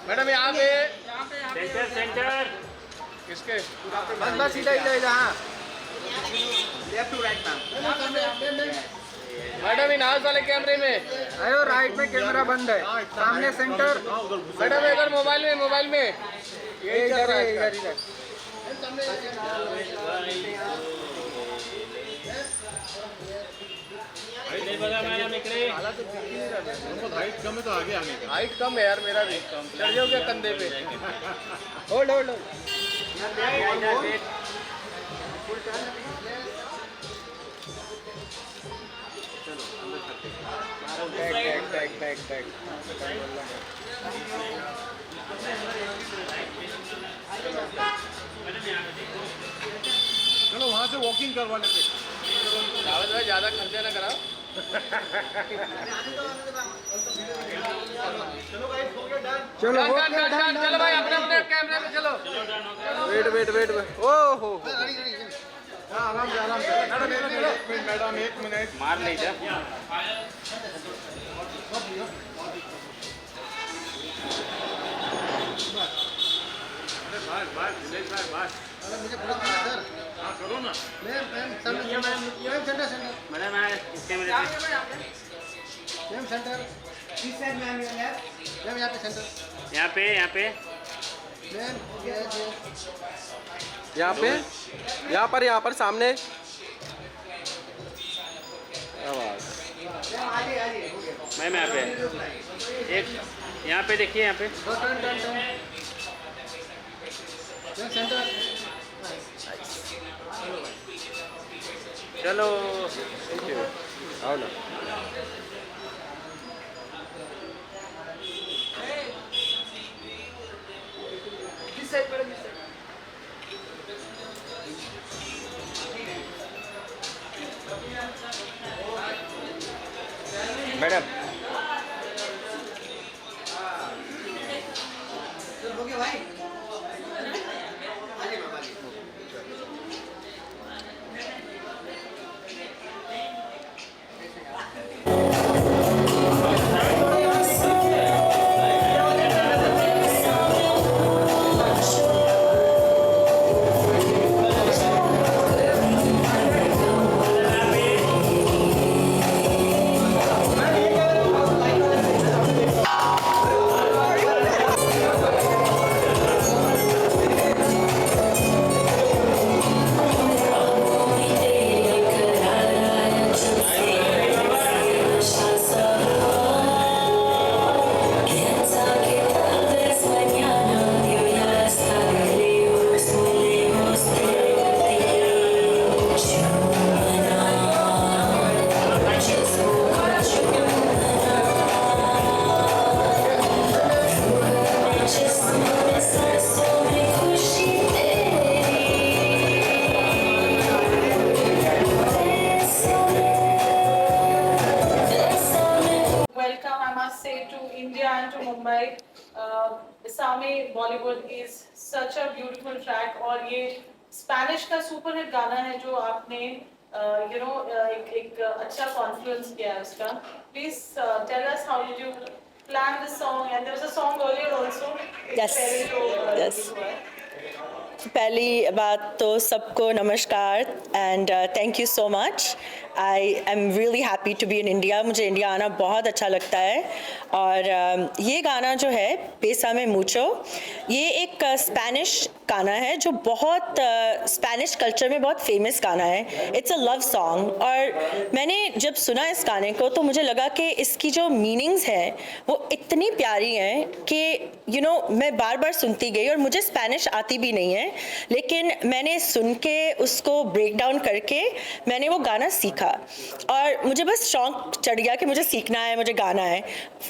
Madam यहाँ पे centre centre किसके बस बस इधर इधर इधर हाँ left to right ma'am. Madam इन हाथ वाले कैमरे में अरे राइट में कैमरा बंद है, सामने सेंटर। मैडम इधर मोबाइल में ये इधर है, इधर इधर। हाइट कम है तो आगे आने का। हाइट कम है यार, मेरा भी चढ़ जाओ क्या कंधे पे। Hold hold hold. Back back back. चलो वहाँ से वॉकिंग करवा लेते। दावत भाई ज़्यादा खर्चा ना कराओ। चलो चलो भाई अपने अपने कैमरे में चलो। वेट वेट वेट ओ हो आराम से मैडम 1 मिनट मार ले जा। हाँ करो ना। मैडम इस कैमरे पे यहाँ पे यहाँ पर सामने। मैम यहाँ पे एक यहाँ पे देखिए यहाँ पे चलो आओ ना। Madam Mumbai. Isami Bollywood is such a beautiful track और ये स्पेनिश का सुपर हिट गाना है जो आपने एक अच्छा कॉन्फ्लुएंस किया है उसका. Please tell us how did you plan this song, and there was a song earlier also. Yes. Yes. पहली बात तो सबको नमस्कार and thank you so much. I am really happy to be in India. मुझे India आना बहुत अच्छा लगता है. और ये गाना जो है बेसामे मुचो, ये एक स्पेनिश गाना है जो बहुत स्पेनिश कल्चर में बहुत फेमस गाना है. It's a love song. और मैंने जब सुना इस गाने को तो मुझे लगा कि इसकी जो मीनिंग्स हैं वो इतनी प्यारी हैं कि मैं बार बार सुनती गई. और मुझे स्पेनिश आती भी नहीं है, लेकिन मैंने सुन के उसको ब्रेक डाउन करके मैंने वो गाना सीखा. और मुझे बस शौक चढ़ गया कि मुझे सीखना है, मुझे गाना है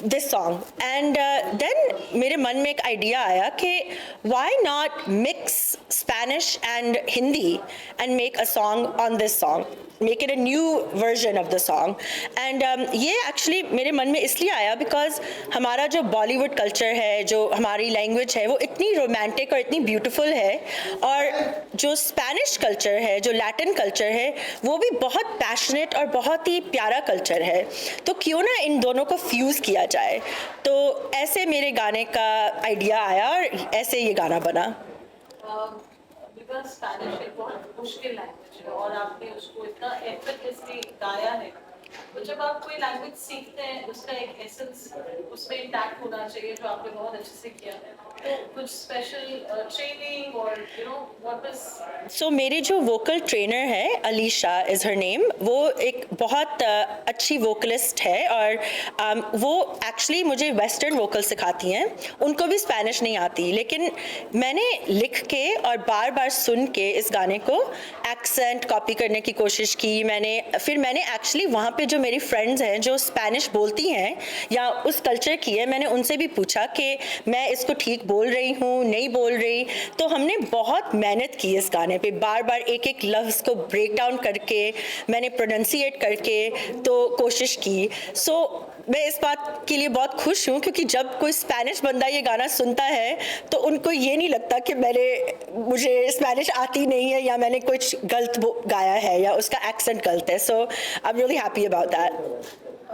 दिस सॉन्ग. एंड देन मेरे मन में एक आइडिया आया कि why not mix Spanish and Hindi and make a song on this song. make it a new version of the song. And ये actually मेरे मन में इसलिए आया because हमारा जो बॉलीवुड कल्चर है, जो हमारी लैंग्वेज है, वो इतनी रोमांटिक और इतनी ब्यूटीफुल है, और जो स्पेनिश कल्चर है, जो लैटिन कल्चर है, वो भी बहुत पैशनेट और बहुत ही प्यारा कल्चर है. तो क्यों ना इन दोनों को फ्यूज़ किया जाए. तो ऐसे मेरे गाने का आइडिया आया और ऐसे ये गाना बना. बिकॉज स्पेनिश एक बहुत मुश्किल लैंग्वेज है और आपने उसको इतना एफर्टलेसली गाया है. तो जब आप कोई लैंग्वेज सीखते हैं, उसका एक एसेंस उसमें इंटैक्ट होना चाहिए, जो आपने बहुत अच्छे से किया. तो कुछ स्पेशल ट्रेनिंग और व्हाट वाज. सो मेरे जो वोकल ट्रेनर है, अलीशा इज़ हर नेम, वो एक बहुत अच्छी वोकलिस्ट है, और वो एक्चुअली मुझे वेस्टर्न वोकल सिखाती हैं. उनको भी स्पेनिश नहीं आती, लेकिन मैंने लिख के और बार बार सुन के इस गाने को एक्सेंट कॉपी करने की कोशिश की. फिर मैंने एक्चुअली वहाँ पे जो मेरी फ्रेंड्स हैं जो स्पेनिश बोलती हैं या उस कल्चर की है, मैंने उनसे भी पूछा कि मैं इसको ठीक बोल रही हूँ, नहीं बोल रही. तो हमने बहुत मेहनत की इस गाने पे, बार बार एक एक लफ्ज़ को ब्रेक डाउन करके मैंने प्रोनाउंसिएट करके तो कोशिश की. सो मैं इस बात के लिए बहुत खुश हूँ, क्योंकि जब कोई स्पेनिश बंदा ये गाना सुनता है तो उनको ये नहीं लगता कि मुझे स्पेनिश आती नहीं है या मैंने कुछ गलत गाया है या उसका एक्सेंट गलत है. So I am really happy about that.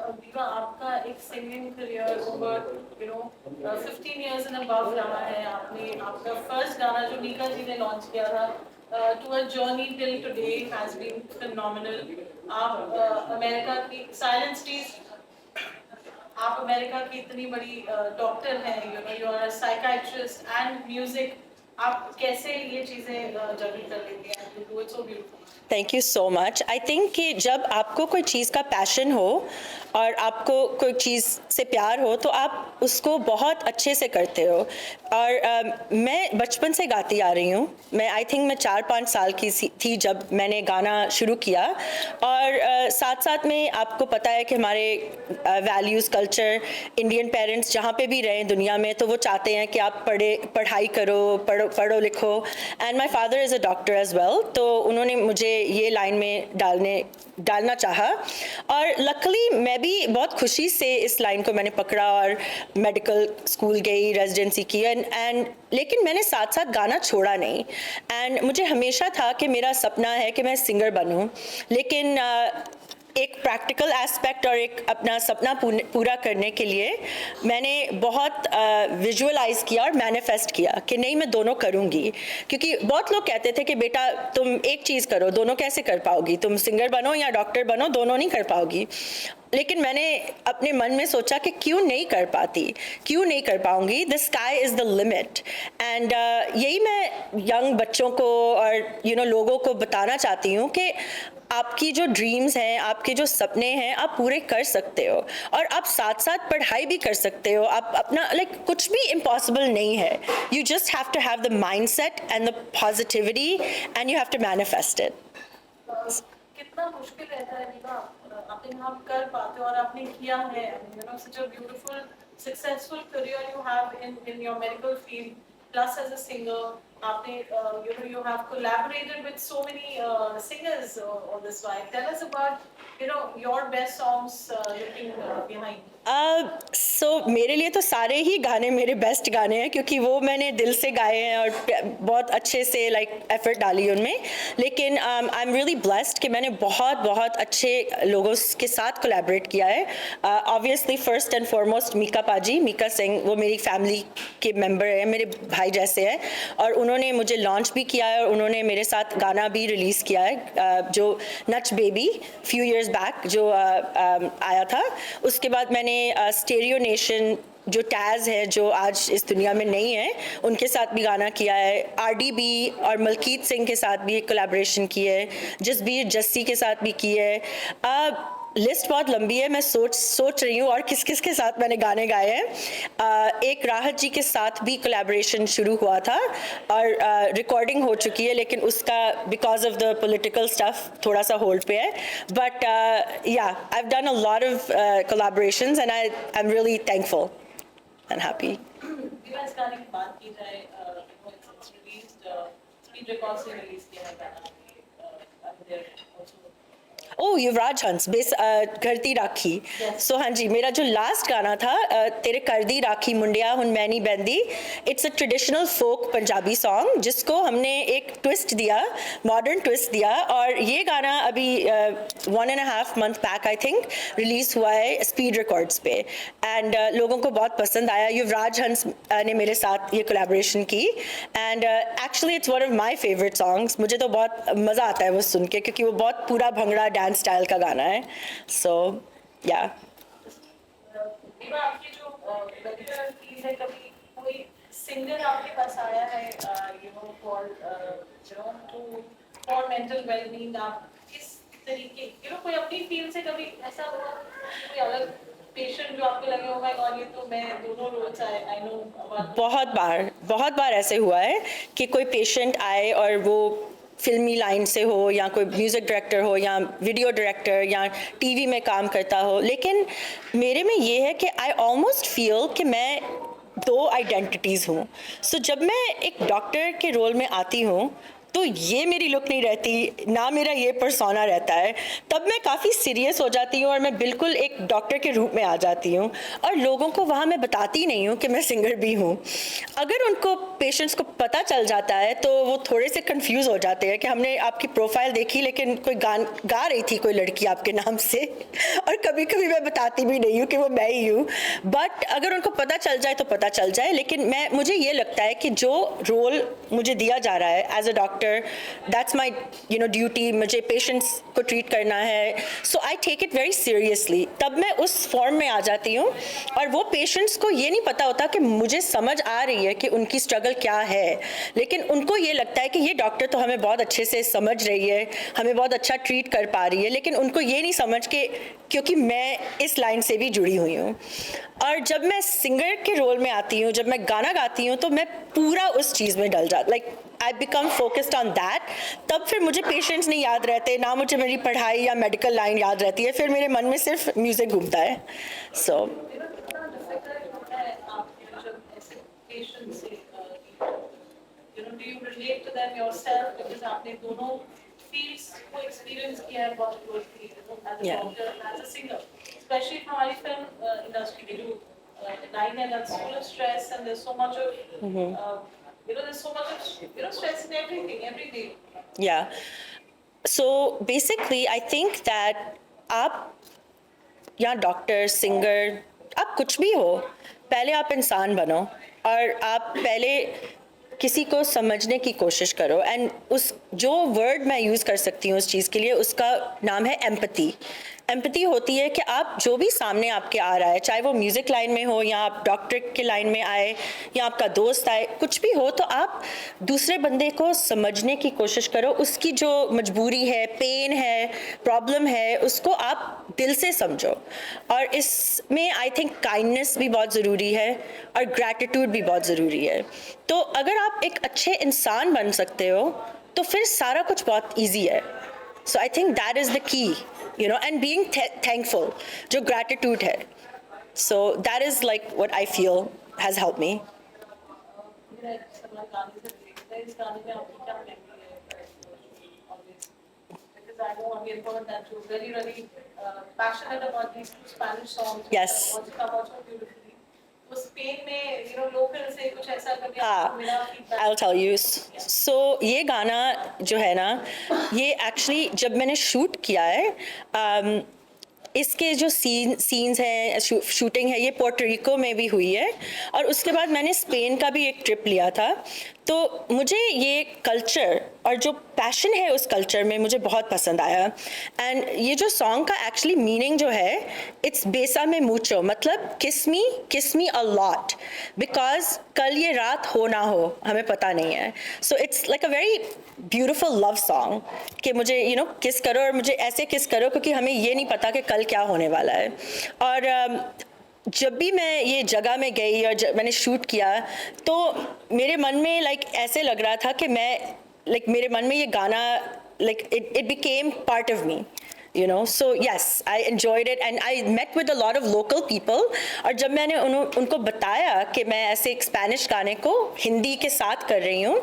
Deepa, आपका एक singing career over 15 years and above रहा है. आपने आपका फर्स्ट गाना जो मीका जी ने लॉन्च किया था, to a journey till today, has been phenomenal. आप अमेरिका की साइलेंस टीज, आप अमेरिका की इतनी बड़ी डॉक्टर हैं, you are psychiatrist and music. आप कैसे ये चीज़ें जगल कर लेती हैं? You do it so beautiful. Thank you so much. I think कि जब आपको कोई चीज़ का पैशन हो और आपको कोई चीज़ से प्यार हो तो आप उसको बहुत अच्छे से करते हो. और मैं बचपन से गाती आ रही हूँ. आई थिंक मैं 4-5 साल की थी जब मैंने गाना शुरू किया. और साथ साथ में आपको पता है कि हमारे वैल्यूज़, कल्चर, इंडियन पेरेंट्स जहाँ पे भी रहें दुनिया में, तो वो चाहते हैं कि आप पढ़ाई करो, पढ़ो लिखो. And my father is a doctor as well, तो उन्होंने मुझे ये लाइन में डालना चाहा. और लकली मैं भी बहुत खुशी से इस लाइन को मैंने पकड़ा और मेडिकल स्कूल गई, रेजिडेंसी की. लेकिन मैंने साथ साथ गाना छोड़ा नहीं. एंड मुझे हमेशा था कि मेरा सपना है कि मैं सिंगर बनूं. लेकिन एक प्रैक्टिकल एस्पेक्ट और एक अपना सपना पूरा करने के लिए मैंने बहुत विजुअलाइज किया और मैनिफेस्ट किया कि नहीं, मैं दोनों करूँगी. क्योंकि बहुत लोग कहते थे कि बेटा तुम एक चीज़ करो, दोनों कैसे कर पाओगी, तुम सिंगर बनो या डॉक्टर बनो, दोनों नहीं कर पाओगी. लेकिन मैंने अपने मन में सोचा कि क्यों नहीं कर पाऊंगी. The sky is the limit. And यही मैं यंग बच्चों को और लोगों को बताना चाहती हूँ कि आपकी जो ड्रीम्स हैं, आपके जो सपने हैं, आप पूरे कर सकते हो. और आप साथ साथ पढ़ाई भी कर सकते हो. आप अपना कुछ भी इम्पॉसिबल नहीं है. You just have to have the mindset and the positivity and you have to manifest it. कितना मुश्किल रहता है दीपा, आपने आप कर पाते हो और आपने किया है. such a beautiful successful career you have in your medical field, plus as a singer. आपने you have collaborated with so many singers on this while. Tell us about your best songs looking behind. सो मेरे लिए तो सारे ही गाने मेरे best गाने हैं, क्योंकि वो मैंने दिल से गाए हैं और बहुत अच्छे से एफर्ट डाली उनमें. लेकिन आई एम रियली ब्लेस्ड कि मैंने बहुत अच्छे लोगों के साथ कोलैबोरेट किया है. Obviously first and foremost Mika Singh, वो मेरी फैमिली के मेंबर हैं, मेरे भाई जैसे हैं. और उन्होंने मुझे लॉन्च भी किया है और उन्होंने मेरे साथ गाना भी रिलीज़ किया है, जो नच बेबी फ्यू इयर्स बैक जो आया था. उसके बाद मैंने स्टेरियो नेशन जो टैज़ है, जो आज इस दुनिया में नहीं है, उनके साथ भी गाना किया है. RDB और मलकीत सिंह के साथ भी एक कोलैबोरेशन की है. जसबीर जस्सी के साथ भी की है. लिस्ट बहुत लंबी है. मैं सोच रही हूँ और किस किस के साथ मैंने गाने गाए हैं. एक राहत जी के साथ भी कोलैबोरेशन शुरू हुआ था और रिकॉर्डिंग हो चुकी है, लेकिन उसका because of the political stuff थोड़ा सा होल्ड पे है. बट या I have done a lot of collaborations and I am really thankful and happy. इस गाने की बात की जाए, it's released, 3 records से रिलीज किया है गाना. ओ युवराज हंस बेस करती राखी। सो हाँ जी, मेरा जो लास्ट गाना था तेरे करदी राखी मुंडिया हुन मैनी बहंदी, it's a traditional folk Punjabi song जिसको हमने एक ट्विस्ट दिया, मॉडर्न ट्विस्ट दिया, और ये गाना अभी 1.5 month back I think release हुआ है स्पीड रिकॉर्ड्स पे, एंड लोगों को बहुत पसंद आया। युवराज हंस ने मेरे साथ ये कोलैबोरेशन की, and actually it's one of my favourite songs. मुझे तो बहुत मज़ा आता है वो सुन के, क्योंकि वो बहुत पूरा भंगड़ा डांस स्टाइल का गाना है। सो या आपकी जो medical field है, कभी कोई सिंगर आपके पास आया है फॉर मेंटल वेलबींग, आप किस तरीके कोई अपनी फील्ड से कभी ऐसा हुआ कोई अलग पेशेंट जो आपको लगे हो, माय गॉड ये तो मैं दोनों रोज आई नो। बहुत बार ऐसे हुआ है कि कोई पेशेंट आए और वो फिल्मी लाइन से हो, या कोई म्यूज़िक डायरेक्टर हो, या वीडियो डायरेक्टर, या टीवी में काम करता हो, लेकिन मेरे में ये है कि आई ऑलमोस्ट फील कि मैं 2 आइडेंटिटीज़ हूँ। सो जब मैं एक डॉक्टर के रोल में आती हूँ तो ये मेरी लुक नहीं रहती, ना मेरा ये पर्सोना रहता है, तब मैं काफ़ी सीरियस हो जाती हूँ और मैं बिल्कुल एक डॉक्टर के रूप में आ जाती हूँ, और लोगों को वहाँ मैं बताती नहीं हूँ कि मैं सिंगर भी हूँ। अगर उनको पेशेंट्स को पता चल जाता है तो वो थोड़े से कंफ्यूज हो जाते हैं कि हमने आपकी प्रोफाइल देखी लेकिन कोई गा रही थी कोई लड़की आपके नाम से, और कभी कभी मैं बताती भी नहीं हूँ कि वो मैं ही हूँ। बट अगर उनको पता चल जाए तो पता चल जाए, लेकिन मुझे ये लगता है कि जो रोल मुझे दिया जा रहा है as a doctor, that's my duty, मुझे पेशेंट्स को ट्रीट करना है, so I take it very seriously. तब मैं उस फॉर्म में आ जाती हूँ, और वो पेशेंट्स को ये नहीं पता होता कि मुझे समझ आ रही है कि उनकी स्ट्रगल क्या है, लेकिन उनको ये लगता है कि ये डॉक्टर तो हमें बहुत अच्छे से समझ रही है, हमें बहुत अच्छा ट्रीट कर पा रही है, लेकिन उनको ये नहीं समझ के क्योंकि मैं इस लाइन से भी जुड़ी हुई हूँ। और जब मैं सिंगर के रोल में आती हूँ, जब मैं गाना गाती हूँ, तो मैं पूरा उस चीज़ में डल जाती, like I become focused on that. तब फिर मुझे पेशेंट्स नहीं याद रहते, ना मुझे मेरी पढ़ाई या मेडिकल लाइन याद रहती है, फिर मेरे मन में सिर्फ म्यूज़िक घूमता है। सो do you relate to them yourself, because आपने दोनों fields को experience किया है बहुत closely, as a doctor and as a singer, especially हमारी film industry में जो line है, that's full of stress and there's so much of there's so much of stress in everything every day. Yeah, so basically I think that आप या doctor, singer, आप कुछ भी हो, पहले आप इंसान बनो और आप पहले किसी को समझने की कोशिश करो। एंड उस जो वर्ड मैं यूज़ कर सकती हूँ उस चीज़ के लिए, उसका नाम है एम्पैथी। एम्पैथी होती है कि आप जो भी सामने आपके आ रहा है, चाहे वो म्यूज़िक लाइन में हो या आप डॉक्टर के लाइन में आए या आपका दोस्त आए, कुछ भी हो, तो आप दूसरे बंदे को समझने की कोशिश करो। उसकी जो मजबूरी है, पेन है, प्रॉब्लम है, उसको आप दिल से समझो। और इसमें आई थिंक काइंडनेस भी बहुत ज़रूरी है और ग्रैटिट्यूड भी बहुत ज़रूरी है। तो अगर आप एक अच्छे इंसान बन सकते हो तो फिर सारा कुछ बहुत ईजी है। So I think that is the key, and being thankful, जो gratitude है, so that is like what I feel has helped me. Because I know I've heard that you're very, really passionate about these two Spanish songs. Yes. Which come out so beautifully. तो Spain में local से कुछ ऐसा कभी हाँ, आपको मिला feedback? I'll tell you. So ये गाना जो है ना, ये actually जब मैंने शूट किया है, इसके जो सीन्स हैं, शूटिंग है, ये पोर्टोरिको में भी हुई है, और उसके बाद मैंने स्पेन का भी एक ट्रिप लिया था। तो मुझे ये कल्चर और जो पैशन है उस कल्चर में मुझे बहुत पसंद आया। एंड ये जो सॉन्ग का एक्चुअली मीनिंग जो है, इट्स बेसा में मूचो, मतलब किस मी अ लॉट, बिकॉज कल ये रात हो ना हो हमें पता नहीं है। So it's like a very beautiful love song कि मुझे किस करो, और मुझे ऐसे किस करो क्योंकि हमें ये नहीं पता कि कल क्या होने वाला है। और जब भी मैं ये जगह में गई और जब मैंने शूट किया तो मेरे मन में ऐसे लग रहा था कि मैं मेरे मन में ये गाना it became part of me, you know. So yes, I enjoyed it and I met with a lot of local people. और जब मैंने उनको बताया कि मैं ऐसे एक स्पेनिश गाने को हिंदी के साथ कर रही हूँ,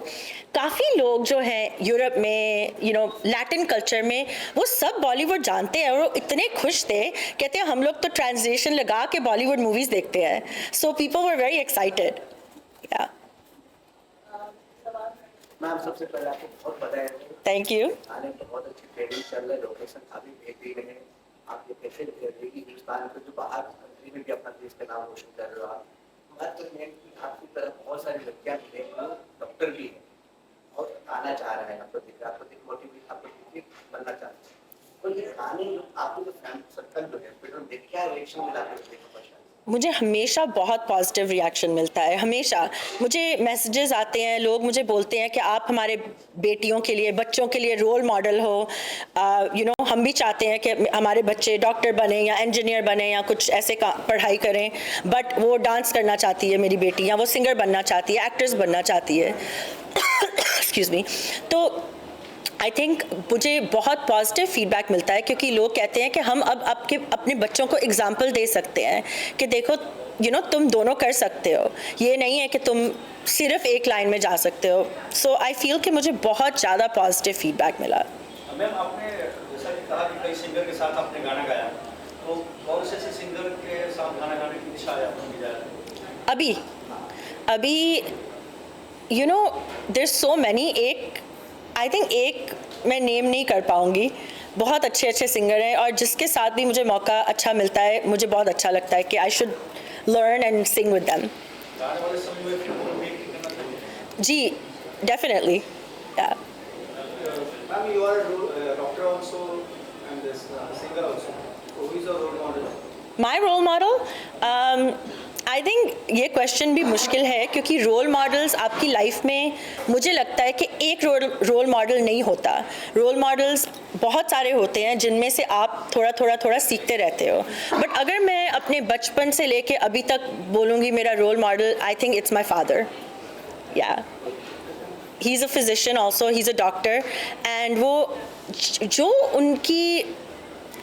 काफ़ी लोग जो हैं यूरोप में, you know, लैटिन कल्चर में, वो सब बॉलीवुड जानते हैं और वो इतने खुश थे, कहते हैं हम लोग तो ट्रांसलेशन लगा के बॉलीवुड मूवीज़ देखते हैं. So people were very excited. Yeah. Ma'am सबसे पहले आपको बहुत बधाई है. Thank you. आने बहुत अच्छी ट्रेनिंग चल रही है, लोकेशन अभी भेज दी गई है. आप ये कैसे देखिए कि हिंदुस्तान के जो बाहर कंट्री में भी अपना देश का नाम रोशन कर रहे हो आप. बात तो ये कि आपकी तरफ बहुत सारी लड़कियां मिले जो डॉक्टर भी हैं और आना चाह रहे हैं, आपको दिख मोटिवेट आपको बनना चाहते हैं. तो ये गाने आपको जो फैन सर्कल जो है फिर देख क्या रिएक्शन मिला आपको देखो पहचान. मुझे हमेशा बहुत पॉजिटिव रिएक्शन मिलता है. हमेशा मुझे मैसेजेस आते हैं, लोग मुझे बोलते हैं कि आप हमारे बेटियों के लिए, बच्चों के लिए रोल मॉडल हो. यू नो, हम भी चाहते हैं कि हमारे बच्चे डॉक्टर बने या इंजीनियर बने या कुछ ऐसे पढ़ाई करें, बट वो डांस करना चाहती है मेरी बेटी, या वो सिंगर बनना चाहती है, एक्ट्रेस बनना चाहती है. Excuse me. तो आई थिंक मुझे बहुत पॉजिटिव फीडबैक मिलता है, क्योंकि लोग कहते हैं कि हम अब अपने बच्चों को एग्जाम्पल दे सकते हैं कि देखो यू नो तुम दोनों कर सकते हो, ये नहीं है कि तुम सिर्फ एक लाइन में जा सकते हो. सो आई फील कि मुझे बहुत ज़्यादा पॉजिटिव फीडबैक मिला. मैम आपने जैसा कि कहा कि कई सिंगर के साथ आपने गाना गाया, तो कौन से सिंगर के साथ गाना गाने की इच्छा है आपको? अभी you know there so many. I think एक मैं नेम नहीं कर पाऊँगी. बहुत अच्छे अच्छे सिंगर हैं और जिसके साथ भी मुझे मौका अच्छा मिलता है, मुझे बहुत अच्छा लगता है कि I should learn and sing with them. जी, definitely. Ma'am, you are a doctor also and this singer also. So who is your role model? My role model? I think ये क्वेश्चन भी मुश्किल है, क्योंकि रोल मॉडल्स आपकी life में मुझे लगता है कि एक रोल मॉडल नहीं होता. रोल मॉडल्स बहुत सारे होते हैं जिनमें से आप थोड़ा सीखते रहते हो. बट अगर मैं अपने बचपन से लेके अभी तक बोलूँगी मेरा role model, I think it's my father. Yeah he is a physician also, he is a doctor. And वो जो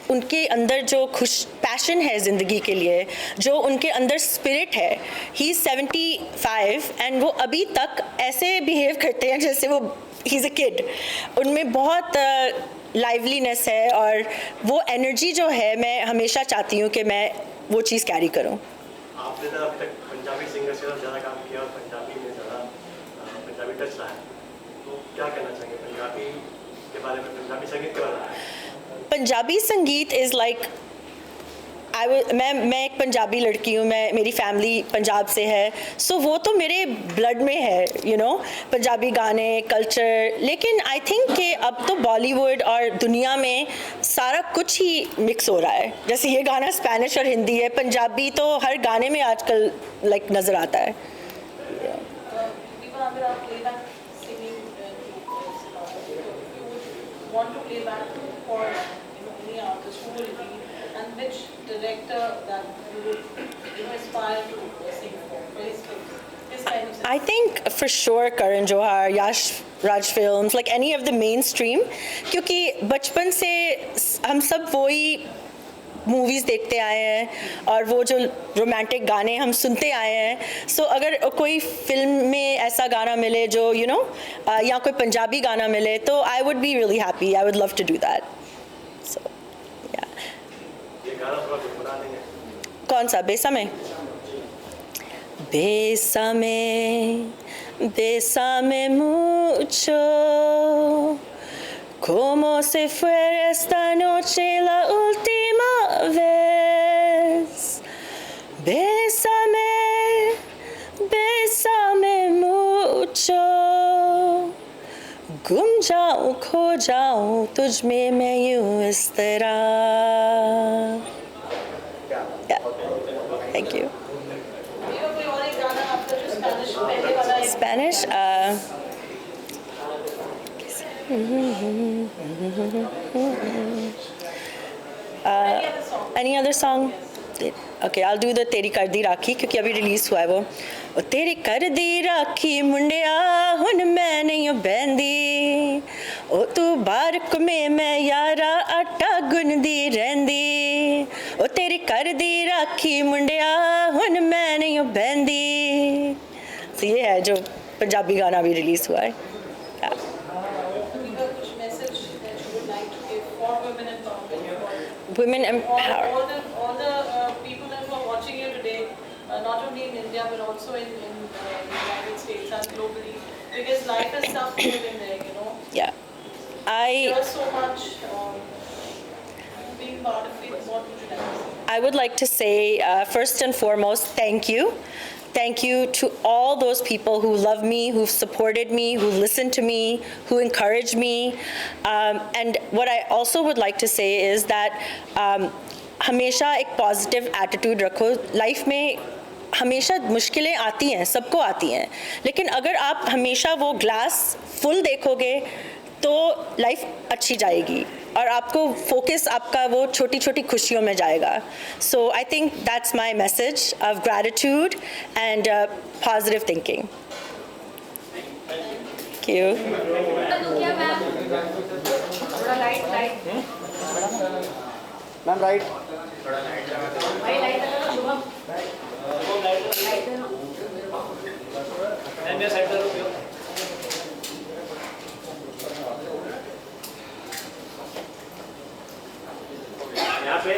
उनके अंदर जो पैशन है ज़िंदगी के लिए, जो उनके अंदर स्पिरिट है, ही इज़ 75 एंड वो अभी तक ऐसे बिहेव करते हैं जैसे वो ही इज़ अ किड. उनमें बहुत लाइवलीनेस है और वो एनर्जी जो है, मैं हमेशा चाहती हूँ कि मैं वो चीज़ कैरी करूँ. आपने तो अभी तक पंजाबी सिंगर से ज़्यादा काम किया और पंजाबी में ज़्यादा पंजाबी टच रहा है, तो क्या कहना चाहेंगे पंजाबी के बारे में, पंजाबी संगीत के बारे में? पंजाबी संगीत इज़ लाइक मैं एक पंजाबी लड़की हूँ, मेरी फैमिली पंजाब से है. सो वो तो मेरे ब्लड में है, यू नो, पंजाबी गाने, कल्चर. लेकिन आई थिंक कि अब तो बॉलीवुड और दुनिया में सारा कुछ ही मिक्स हो रहा है. जैसे ये गाना स्पेनिश और हिंदी है, पंजाबी तो हर गाने में आजकल लाइक नज़र आता है. Director that you would aspire to sing for? This kind of. I think for sure Karan Johar, Yash Raj Films, like any of the mainstream, क्योंकि बचपन से हम सब वही मूवीज़ देखते आए हैं और वो जो रोमांटिक गाने हम सुनते आए हैं. सो अगर कोई फिल्म में ऐसा गाना मिले जो यू नो या कोई पंजाबी गाना मिले, तो I would be really happy. I would love to do that. So कौन सा? बेसame. Bésame mucho, como si fuera esta noche la última vez. Bésame mucho, गुम जाऊं खो जाऊं तुझ में मैं यूं इस तरह. Thank you. Spanish? Any other song? Okay, I'll do the तेरी कर दी राखी, क्योंकि अभी रिलीज हुआ है वो. तेरी कर दी राखी मुंडिया हुन मैं नहीं बहंदी, ओ तू बारक में मैं यारा आटा गुनदी रहंदी ओ तेरी कर दी राखी मुंडिया हुन मैं नहीं बहंदी। तो ये है जो पंजाबी गाना भी रिलीज हुआ है। कुछ message that you would like to give for women empowerment? Women empower. All the people that were watching you today, not only in India but also in the United States and globally, because life is tough to live in there, you know. Yeah. There's so much being part of it. What would you like to say? I would like to say, first and foremost, thank you. Thank you to all those people who love me, who've supported me, who listened to me, who encouraged me. And what I also would like to say is that हमेशा एक positive attitude रखो। Life में हमेशा मुश्किलें आती हैं, सबको आती हैं, लेकिन अगर आप हमेशा वो ग्लास फुल देखोगे तो लाइफ अच्छी जाएगी और आपको फोकस आपका वो छोटी छोटी खुशियों में जाएगा। So I think that's my message of gratitude and positive thinking. Thank you. Ma'am right. यहाँ पे